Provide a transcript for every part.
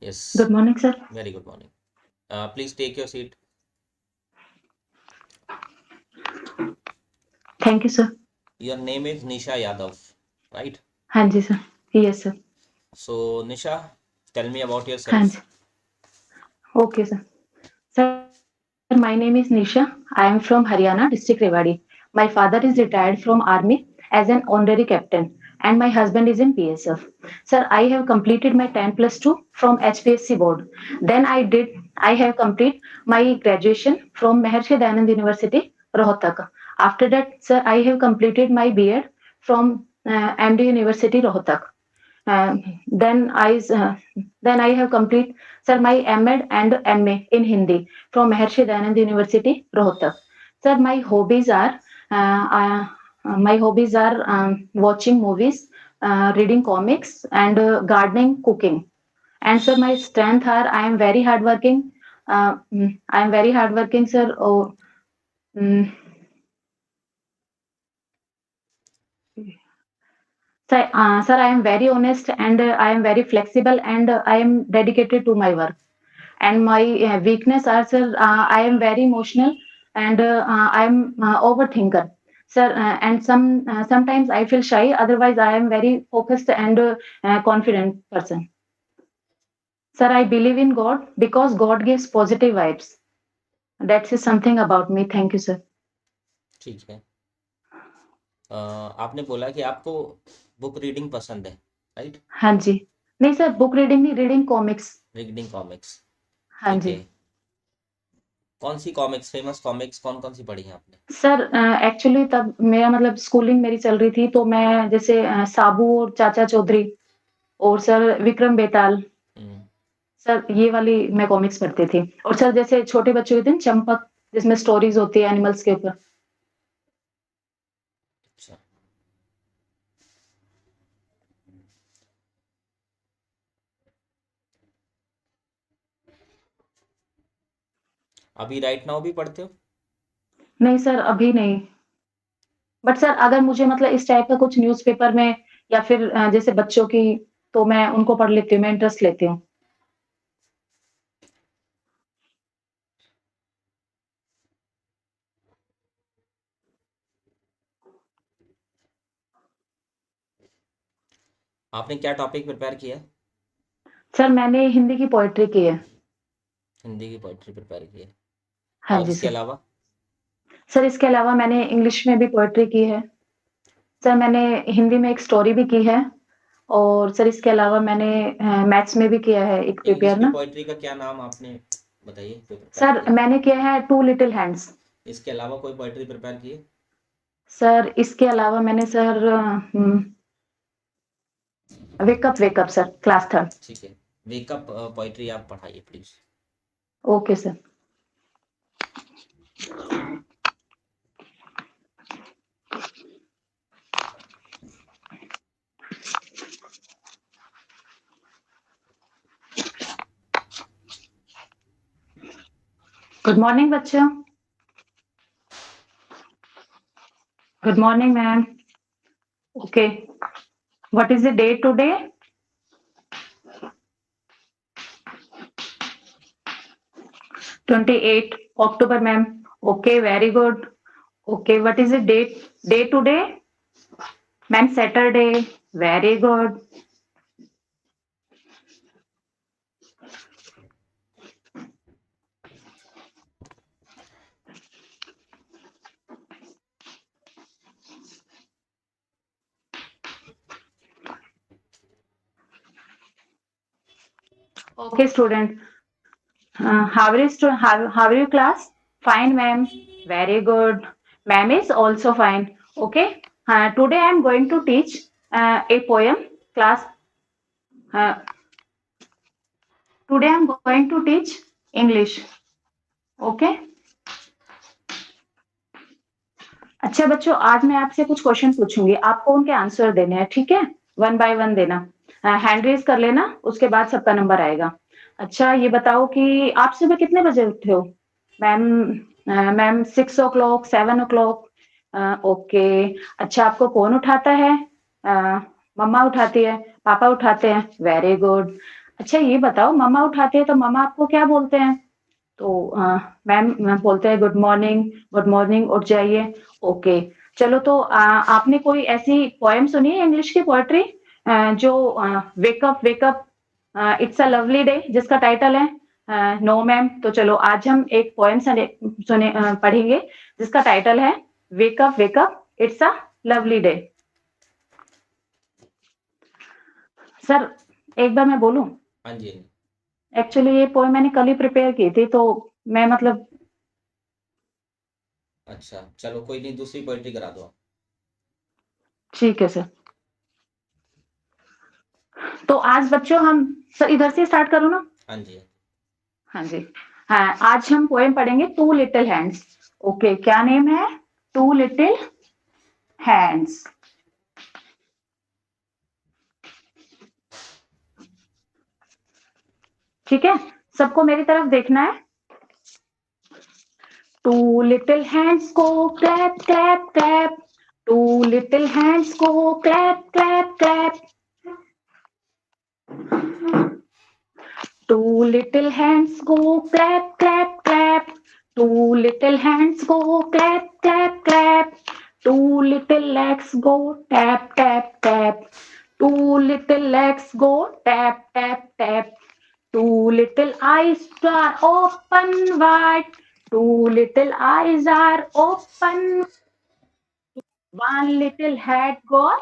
Yes, Good morning, sir. very good morning. Please take your seat. Thank you, sir. Your name is Nisha Yadav, right? हाँ जी sir. Yes, sir. So, Nisha, tell me about हाँ yourself. जी. Okay, sir. Sir, my name is Nisha. I am from Haryana, district Rewari. My father is retired from army as an honorary captain, and my husband is in PSF. Sir, I have completed my 10 plus 2 from HPSC board. Then I have completed my graduation from Maharshi Dayanand University, Rohtak. After that, sir, I have completed my B.Ed from MD University, Rohtak. Uh, then I uh, then I have complete sir my M.Ed and M.A. in Hindi from Maharshi Dayanand University, Rohtak. Sir, my hobbies are watching movies, reading comics, and gardening, cooking. And sir, my strength are I am very hardworking. I am very hardworking, sir. Mm, sir, I am very honest and I am very flexible and I am dedicated to my work. And my weakness are, sir, I am very emotional and I'm overthinker, sir, and sometimes I feel shy. Otherwise I am very focused and confident person. Sir, I believe in God because God gives positive vibes. That's is something about me. Thank you, sir. ठीक है. आपने बोला कि आपको book reading पसंद है, right? हाँ जी. नहीं सर, बुक रीडिंग नहीं, रीडिंग कॉमिक्स. रीडिंग कॉमिक्स, हाँ ठीक जी. है. कौन सी कॉमिक्स, फेमस कॉमिक्स कौन कौन सी पढ़ी हैं आपने? सर, एक्चुअली तब मेरा मतलब स्कूलिंग मेरी चल रही थी, तो मैं जैसे साबू और चाचा चौधरी और सर विक्रम बेताल, हम्म, सर ये वाली मैं कॉमिक्स पढ़ती थी। और सर जैसे छोटे बच्चों के दिन चंपक, जिसमें स्टोरीज होती है एनिमल्स के ऊपर। अच्छा. अभी राइट नाउ भी पढ़ते हो? नहीं सर, अभी नहीं। बट सर अगर मुझे मतलब इस टाइप का कुछ न्यूज़पेपर में या फिर जैसे बच्चों की, तो मैं उनको पढ़ लेती हूँ, मैं इंटरेस्ट लेती हूँ। आपने क्या टॉपिक प्रिपेयर किया? सर मैंने हिंदी की पोएट्री की है। हिंदी की पोइट्री प्रिपेयर की है. हाँ और जी इसके सर। अलावा? सर इसके अलावा मैंने इंग्लिश में भी पोएट्री की है। सर मैंने हिंदी में एक स्टोरी भी की है और सर इसके अलावा मैंने मैथ्स में भी किया है एक इंग्लिश प्रिपेयर की ना। पोइट्री का क्या नाम आपने बताइए जो प्रिपेयर सर किया? मैंने किया है टू लिटिल हैंड्स। इसके अलावा कोई पोइट्री प्रिपेयर की है? सर इसके अलावा मैंने sir wake up sir, class third. ठीक है. वेकअप पोइट्री आप पढ़ाइए please. Okay sir. Good morning बच्चों। Good morning ma'am. Okay, what is the day today? 28 October ma'am. Okay, very good. Okay, what is the day today? Ma'am Saturday. Very good. Okay, student. How are you class? Fine, ma'am. Very good. Ma'am is also fine. Okay. Today I am going to teach a poem. Class. Uh, Today I am going to teach English. Okay. अच्छा बच्चों, आज मैं आपसे कुछ question पूछूंगी, आपको उनके answer देने हैं, ठीक है? वन बाय वन देना। हैंड रेज कर लेना, उसके बाद सबका नंबर आएगा। अच्छा ये बताओ कि आप सुबह कितने बजे उठते हो? Ma'am, ma'am 6 o'clock, 7 o'clock। Okay. अच्छा आपको कौन उठाता है? मम्मा उठाती है, पापा उठाते हैं, वेरी गुड। अच्छा ये बताओ, मम्मा उठाते हैं तो मम्मा आपको क्या बोलते हैं? तो मैम बोलते हैं गुड मॉर्निंग, उठ जाइए। ओके, चलो तो आपने कोई ऐसी पोएम सुनी है इंग्लिश की पोएट्री जो wake up it's a lovely day जिसका टाइटल है? No ma'am. तो चलो आज हम एक पोएम सुने पढ़ेंगे जिसका टाइटल है वेक up it's a lovely day. Sir एक बार मैं बोलूं? हाँ जी, हाँ जी। एक्चुअली ये पोएम मैंने कल ही प्रिपेयर की थी, तो मैं मतलब अच्छा, चलो कोई नहीं, दूसरी पोएट्री करा दो आप। ठीक है सर। तो आज बच्चों हम सर इधर से स्टार्ट करूँ ना? हाँ जी, हाँ जी। हाँ जी। हाँ, आज हम पोएम पढ़ेंगे टू लिटिल हैंड्स। ओके, क्या नेम है? Two little hands. ठीक है, सबको मेरी तरफ देखना है। टू लिटिल हैंड्स को clap clap clap, two little hands को clap clap clap, two little hands go clap, clap, clap. Two little hands go clap, clap, clap. Two little legs go tap, tap, tap. Two little legs go tap, tap, tap. Two little eyes are open wide. Two little eyes are open. One little head goes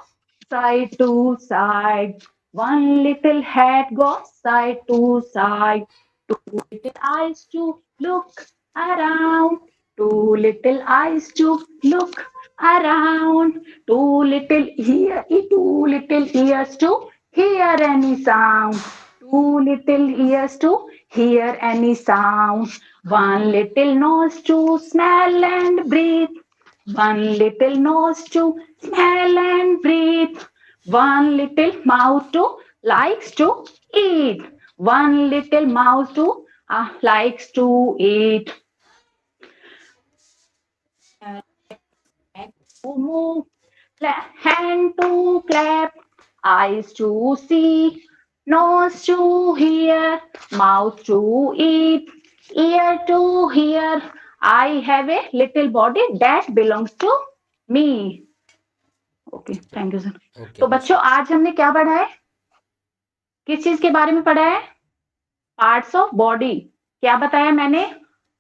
side to side. One little head goes side to side. Two little eyes to look around. Two little eyes to look around. Two little ears to hear any sound. Two little ears to hear any sound. One little nose to smell and breathe. One little nose to smell and breathe. One little mouth to likes to eat. One little mouth to likes to eat. To move, hand to clap, eyes to see, nose to hear, mouth to eat, ear to hear. I have a little body that belongs to me. Okay, thank you sir. Okay तो बच्चों। बच्चों आज हमने क्या पढ़ा है? किस चीज के बारे में पढ़ा है? Parts of body. क्या बताया मैंने?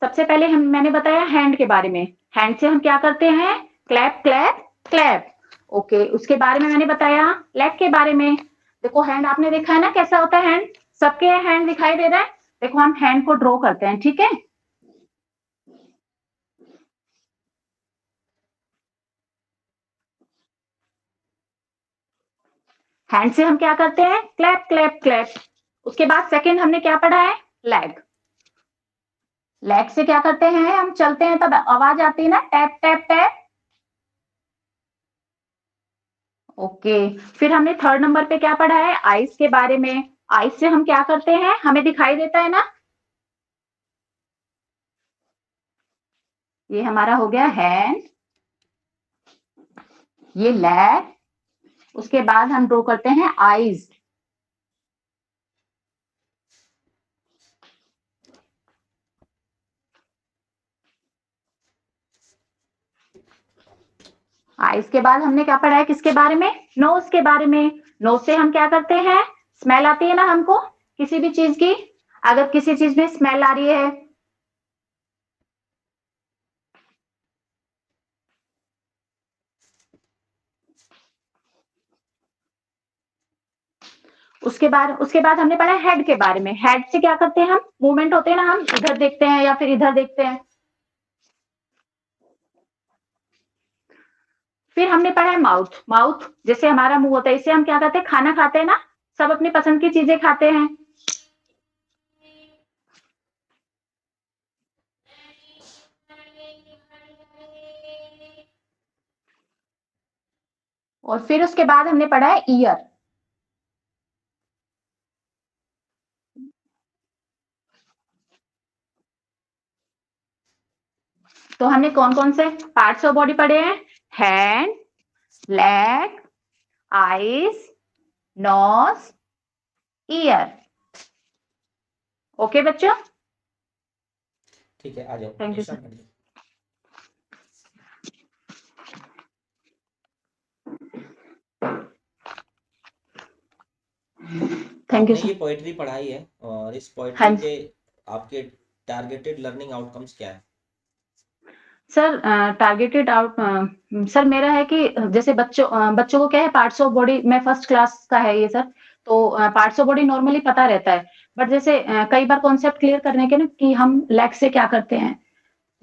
सबसे पहले मैंने बताया हैंड के बारे में। हैंड से हम क्या करते हैं? Clap clap clap. ओके, उसके बारे में मैंने बताया। लेग के बारे में, देखो हैंड आपने देखा है ना कैसा होता है हैंड? सबके हैंड दिखाई दे रहा है? देखो हम हैंड को ड्रॉ करते हैं, ठीक है? हैंड से हम क्या करते हैं? Clap clap clap. उसके बाद सेकंड हमने क्या पढ़ा है? लेग। लेग से क्या करते हैं? हम चलते हैं तब आवाज आती है ना, टैप टैप टैप। ओके, फिर हमने थर्ड नंबर पे क्या पढ़ा है? आइस के बारे में। आइस से हम क्या करते हैं? हमें दिखाई देता है ना, ये हमारा हो गया हैंड, ये लेग। उसके बाद हम ड्रॉ करते हैं आईज। आइस के बाद हमने क्या पढ़ा है? किसके बारे में? नोज के बारे में। नोज से हम क्या करते हैं? स्मेल आती है ना हमको किसी भी चीज की। अगर किसी चीज में स्मेल आ रही है, उसके बाद हमने पढ़ा हेड के बारे में। हेड से क्या करते हैं हम? मूवमेंट होते हैं ना, हम इधर देखते हैं या फिर इधर देखते हैं। फिर हमने पढ़ा है माउथ। माउथ जैसे हमारा मुंह होता है, इससे हम क्या करते हैं? खाना खाते हैं ना, सब अपनी पसंद की चीजें खाते हैं। और फिर उसके बाद हमने पढ़ा है ईयर। तो हमने कौन कौन से पार्ट्स ऑफ बॉडी पढ़े हैं? Hand, leg, eyes, nose, ear. Okay बच्चों, ठीक है, आ जाओ थैंक यू निशा, सर। बैठ जाओ। थैंक यू आपने सर। ये पोएट्री पढ़ाई है और इस हाँ पोएट्री जी के आपके टारगेटेड लर्निंग आउटकम्स क्या है? सर, टारगेटेड आउट सर मेरा है कि जैसे बच्चों को क्या है, पार्ट्स ऑफ बॉडी में फर्स्ट क्लास का है ये सर, तो पार्ट्स ऑफ बॉडी नॉर्मली पता रहता है। बट जैसे कई बार कॉन्सेप्ट क्लियर करने के ना कि हम लेग से क्या करते हैं।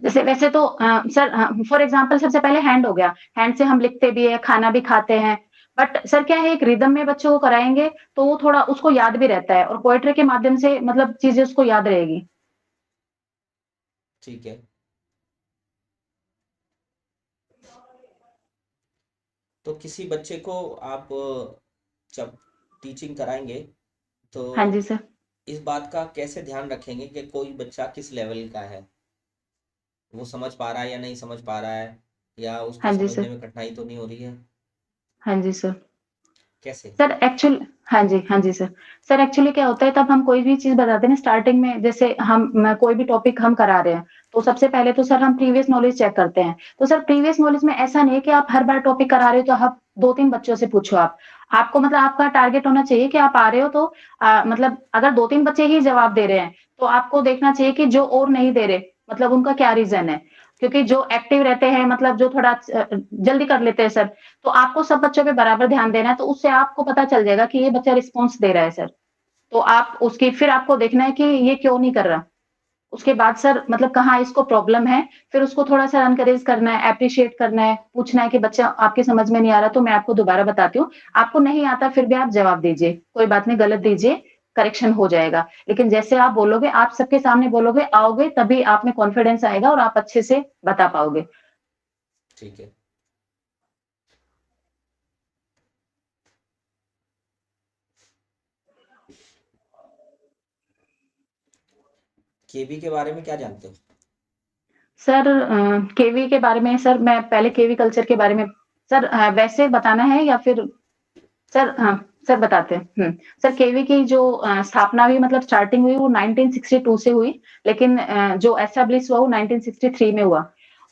जैसे वैसे तो सर फॉर एग्जांपल सबसे पहले हैंड हो गया, हैंड से हम लिखते भी है, खाना भी खाते हैं। बट सर क्या है, एक रिदम में बच्चों को कराएंगे तो वो थोड़ा उसको याद भी रहता है, और पोएट्री के माध्यम से मतलब चीजें उसको याद रहेगी। ठीक है, तो किसी बच्चे को आप जब टीचिंग कराएंगे तो हाँ जी सर। इस बात का कैसे ध्यान रखेंगे कि कोई बच्चा किस लेवल का है, वो समझ पा रहा है या नहीं समझ पा रहा है, या उसको हाँ जी समझने सर। में कठिनाई तो नहीं हो रही है? हाँ जी सर। कैसे? सर एक्चुअल हाँ जी सर। सर एक्चुअली क्या होता है, तब हम कोई भी चीज़ बताते हैं ना स्टार्टिंग में, जैसे कोई भी टॉपिक हम करा रहे हैं, तो सबसे पहले तो सर हम प्रीवियस नॉलेज चेक करते हैं। तो सर प्रीवियस नॉलेज में ऐसा नहीं है कि आप हर बार टॉपिक करा रहे हो तो आप 2-3 बच्चों से पूछो आप। आपको मतलब आपका टारगेट होना चाहिए कि आप आ रहे हो तो मतलब अगर 2-3 बच्चे ही जवाब दे रहे हैं, तो आपको देखना चाहिए कि जो और नहीं दे रहे, मतलब उनका क्या रीज़न है। क्योंकि जो एक्टिव रहते हैं, मतलब जो थोड़ा जल्दी कर लेते हैं सर, तो आपको सब बच्चों पे बराबर ध्यान देना है, तो उससे आपको पता चल जाएगा कि ये बच्चा रिस्पॉन्स दे रहा है सर। तो आप उसकी फिर आपको देखना है कि ये क्यों नहीं कर रहा। उसके बाद सर मतलब कहाँ इसको प्रॉब्लम है, फिर उसको थोड़ा-सा एनकरेज करना है, एप्रिशिएट करना है, पूछना है कि बच्चा आपके समझ में नहीं आ रहा तो मैं आपको दोबारा बताती हूँ। आपको नहीं आता फिर भी आप जवाब दीजिए, कोई बात नहीं गलत दीजिए, करेक्शन हो जाएगा। लेकिन जैसे आप बोलोगे, आप सबके सामने बोलोगे, आओगे तभी आप में कॉन्फिडेंस आएगा और आप अच्छे से बता पाओगे। ठीक है, केबी के बारे में क्या जानते हो? सर केवी के बारे में सर मैं पहले केवी कल्चर के बारे में सर वैसे बताना है या फिर सर सर बताते हैं। सर केवी की जो स्थापना हुई मतलब स्टार्टिंग हुई वो 1962 से हुई, लेकिन जो एस्टेब्लिश हुआ वो 1963 में हुआ।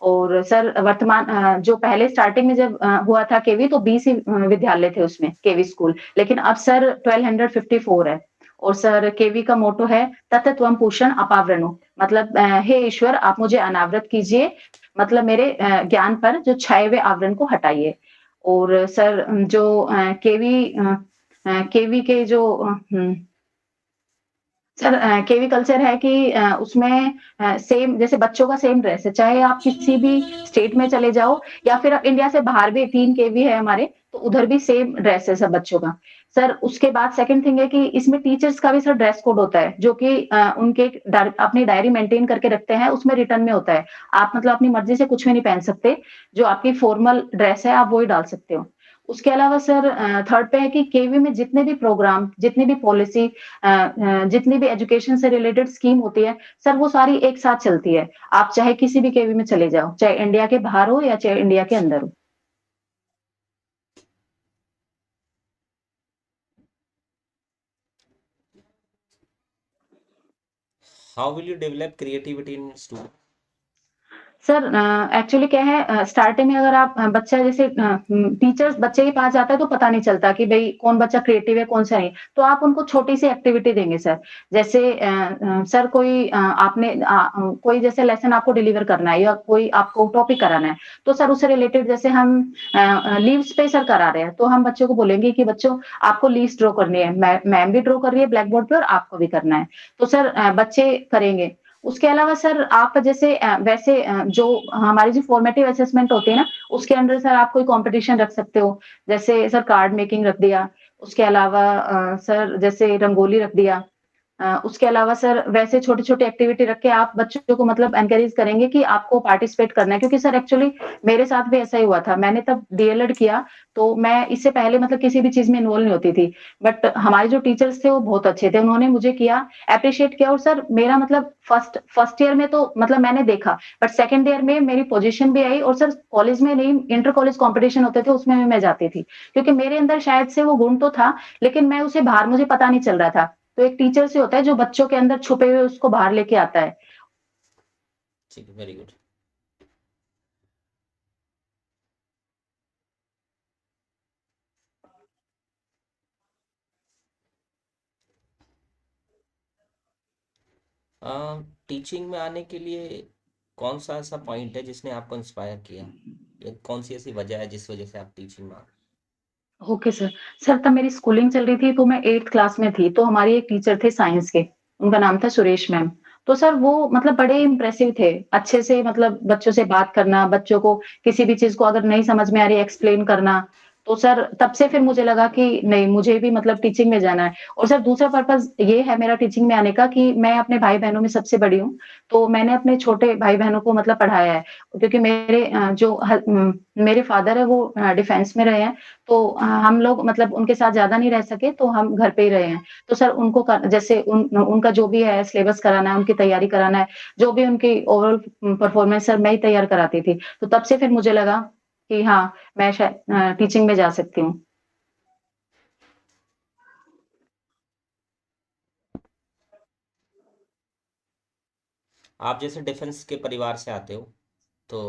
और सर वर्तमान जो पहले स्टार्टिंग में जब हुआ था केवी तो 20 ही विद्यालय थे उसमें, केवी स्कूल। लेकिन अब सर 1254 है। और सर केवी का मोटो है तत् त्वम पूषण अपावृणु, मतलब हे ईश्वर आप मुझे अनावृत कीजिए, मतलब मेरे ज्ञान पर जो छाए हुए आवरण को हटाइए। और सर जो केवी के जो सर केवी कल्चर है कि उसमें सेम जैसे बच्चों का सेम ड्रेस है, चाहे आप किसी भी स्टेट में चले जाओ या फिर आप इंडिया से बाहर भी 3 केवी है हमारे, तो उधर भी सेम ड्रेस है सब बच्चों का। सर उसके बाद सेकंड थिंग है कि इसमें टीचर्स का भी सर ड्रेस कोड होता है, जो कि उनके एक अपनी डायरी मेंटेन करके रखते हैं, उसमें रिटर्न में होता है। आप मतलब अपनी मर्ज़ी से कुछ भी नहीं पहन सकते, जो आपकी फॉर्मल ड्रेस है आप वो ही डाल सकते हो। उसके अलावा सर थर्ड पे है कि केवी में जितने भी प्रोग्राम, जितनी भी पॉलिसी जितनी भी एजुकेशन से रिलेटेड स्कीम होती है, सर वो सारी एक साथ चलती है। आप चाहे किसी भी केवी में चले जाओ, चाहे इंडिया के बाहर हो या चाहे इंडिया के अंदर हो। How will you develop creativity in student? Sir actually क्या है, स्टार्टिंग में अगर आप बच्चा जैसे टीचर्स बच्चे के पास जाता है तो पता नहीं चलता कि भई कौन बच्चा क्रिएटिव है, कौन सा नहीं। तो आप उनको छोटी-सी एक्टिविटी देंगे सर। जैसे सर कोई जैसे लेसन आपको डिलीवर करना है या कोई आपको टॉपिक कराना है, तो सर उससे रिलेटेड जैसे हम लीव्स पे सर करा रहे हैं, तो हम बच्चों को बोलेंगे कि बच्चों आपको लीव्स ड्रॉ करनी है। मैम भी ड्रॉ कर रही है ब्लैक बोर्ड पे और आपको भी करना है। तो सर बच्चे करेंगे। उसके अलावा सर आप जैसे जो हमारी जो फॉर्मेटिव असेसमेंट होती है ना, उसके अंदर सर आप कोई कॉम्पिटिशन रख सकते हो। जैसे सर कार्ड मेकिंग रख दिया, उसके अलावा सर जैसे रंगोली रख दिया। उसके अलावा सर वैसे छोटे-छोटे एक्टिविटी रख के आप बच्चों को मतलब एनकरेज करेंगे कि आपको पार्टिसिपेट करना है, क्योंकि सर एक्चुअली मेरे साथ भी ऐसा ही हुआ था। मैंने तब डीएलएड किया, तो मैं इससे पहले मतलब किसी भी चीज़ में इन्वॉल्व नहीं होती थी। बट हमारे जो टीचर्स थे वो बहुत अच्छे थे, उन्होंने मुझे एप्रिशिएट किया, और सर मेरा मतलब फर्स्ट ईयर में तो मतलब मैंने देखा, बट सेकंड ईयर में मेरी पोज़ीशन भी आई, और सर कॉलेज में नहीं, इंटर कॉलेज कॉम्पिटिशन होते थे उसमें भी मैं जाती थी। क्योंकि मेरे अंदर शायद से वो गुण तो था, लेकिन मैं उसे बाहर मुझे पता नहीं चल रहा था। तो एक टीचर से होता है जो बच्चों के अंदर छुपे हुए उसको बाहर लेके आता है। ठीक है, वेरी गुड। टीचिंग में आने के लिए कौन सा ऐसा पॉइंट है जिसने आपको इंस्पायर किया, या कौन सी ऐसी वजह है जिस वजह से आप टीचिंग में आ? Okay sir. सर तब मेरी स्कूलिंग चल रही थी तो मैं 8th क्लास में थी, तो हमारी एक टीचर थे साइंस के, उनका नाम था सुरेश मैम। तो सर वो मतलब बड़े इम्प्रेसिव थे, अच्छे से मतलब बच्चों से बात करना, बच्चों को किसी भी चीज़ को अगर नहीं समझ में आ रही है एक्सप्लेन करना। तो सर तब से फिर मुझे लगा कि नहीं मुझे भी मतलब टीचिंग में जाना है। और सर दूसरा पर्पज़ ये है मेरा टीचिंग में आने का कि मैं अपने भाई-बहनों में सबसे बड़ी हूँ, तो मैंने अपने छोटे भाई-बहनों को मतलब पढ़ाया है। क्योंकि मेरे फादर हैं वो डिफेंस में रहे हैं, तो हम लोग मतलब उनके साथ ज़्यादा नहीं रह सके, तो हम घर पे ही रहे हैं। तो सर उनको जैसे उनका जो भी है सिलेबस कराना है, उनकी तैयारी कराना है, जो भी उनकी ओवरऑल परफॉर्मेंस सर मैं ही तैयार कराती थी। तो तब से फिर मुझे लगा कि हाँ, मैं शायद टीचिंग में जा सकती हूँ। आप जैसे डिफेंस के परिवार से आते हो,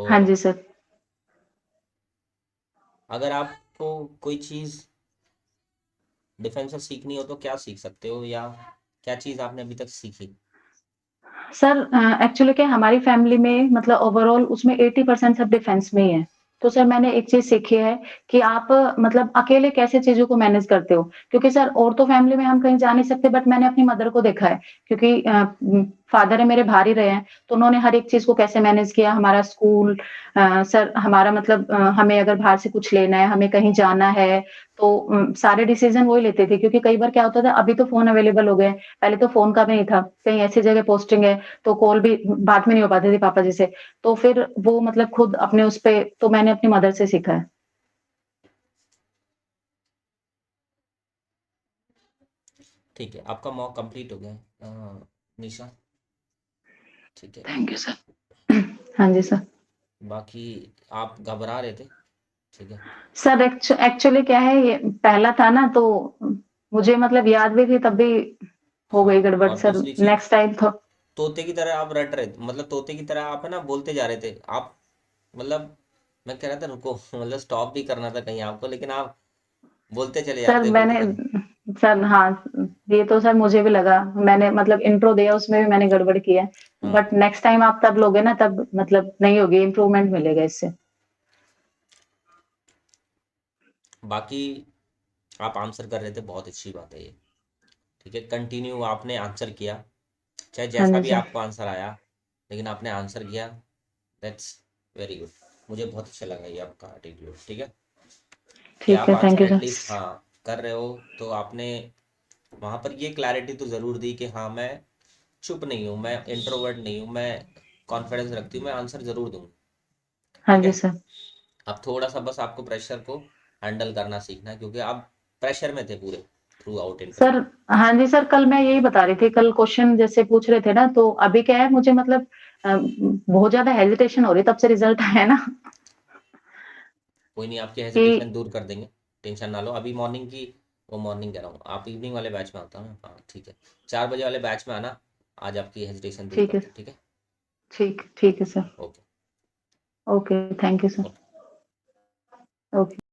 हाँ तो जी सर। अगर आपको कोई चीज़ डिफेंस से सीखनी हो तो क्या सीख सकते हो, या क्या चीज़ आपने अभी तक सीखी? सर एक्चुअली क्या है हमारी फैमिली में मतलब ओवरऑल उसमें 80% सब डिफेंस में ही है। तो सर मैंने एक चीज़ सीखी है कि आप मतलब अकेले कैसे चीज़ों को मैनेज करते हो। क्योंकि सर और तो फैमिली में हम कहीं जा नहीं सकते बट मैंने अपनी मदर को देखा है क्योंकि फादर है मेरे बाहर ही रहे हैं, तो उन्होंने हर एक चीज़ को कैसे मैनेज किया, हमारा स्कूल सर हमारा मतलब हमें अगर बाहर से कुछ लेना है, हमें कहीं जाना है, तो सारे डिसीज़न वो ही लेते थे क्योंकि कई बार क्या होता था अभी तो फ़ोन अवेलेबल हो गए हैं, पहले तो फ़ोन का भी नहीं था। कहीं ऐसी जगह पोस्टिंग है, तो कॉल भी बात में नहीं हो पाती थी पापा जी से। तो फिर वो मतलब खुद अपने उस पे तो मैंने अपनी मदर से सीखा है। ठीक है, आपका मॉक कंप्लीट हो गया है, निशा। ठीक है। Thank you sir. हाँ जी सर। बाकी आप घबरा रहे थे, ठीक है। सर एक्चुअली क्या है ये पहला था ना तो मुझे मतलब याद भी थी तब भी हो गई हाँ, गड़बड़ और सर दूसरी चीज, नेक्स्ट टाइम तो तोते की तरह आप रट रहे थे, मतलब तोते की तरह आप है ना बोलते जा रहे थे आप, मतलब मैं कह रहा था रुको, मतलब स्टॉप भी करना था कहीं आपको, लेकिन आप बोलते चले जा सर रहे थे मैंने बिल्कुल ही। सर हाँ, ये तो सर मुझे भी लगा मैंने मतलब इंट्रो दिया उसमें भी मैंने गड़बड़ किया है। हाँ, बट नेक्स्ट टाइम आप तब लोगे ना तब मतलब नहीं होगी इम्प्रूवमेंट मिलेगा इससे। बाकी आप आंसर कर रहे थे, बहुत अच्छी बात है ये। ठीक है, कंटिन्यू आपने आंसर किया, चाहे हाँ जैसा जी भी सर। आपको आंसर आया, लेकिन आपने आंसर किया। That's very good. मुझे बहुत अच्छा लगा ये आपका एटीट्यूड, ठीक है, कि ठीक आप है, thank answer you sir. At least हाँ कर रहे हो। तो आपने वहां पर ये क्लैरिटी तो ज़रूर दी कि हाँ मैं चुप नहीं हूँ, मैं इंट्रोवर्ट नहीं हूँ, मैं कॉन्फिडेंस रखती हूँ, मैं आंसर ज़रूर दूंगी। हाँ ठीक जी है। सर। अब थोड़ा सा बस आपको प्रेशर को हैंडल करना सीखना है, क्योंकि आप प्रेशर में थे पूरे थ्रू आउट सर इंटरव्यू। हाँ जी सर, कल मैं यही बता रही थी, कल क्वेश्चन जैसे पूछ रहे थे ना, तो अभी क्या है मुझे मतलब बहुत ज़्यादा हेजिटेशन हो रही है तब से रिजल्ट आया ना कोई नहीं, आपकी हेजिटेशन कि दूर कर देंगे, टेंशन ना लो। अभी मॉर्निंग की, वो मॉर्निंग कह रहा हूँ, आप इवनिंग वाले बैच में आता ना, हाँ ठीक है, 4 बजे वाले बैच में आना, आज आपकी हेजिटेशन दूर ठीक है, करते हैं, ठीक है। ठीक है sir. Okay. Okay, thank you sir. Okay. Okay.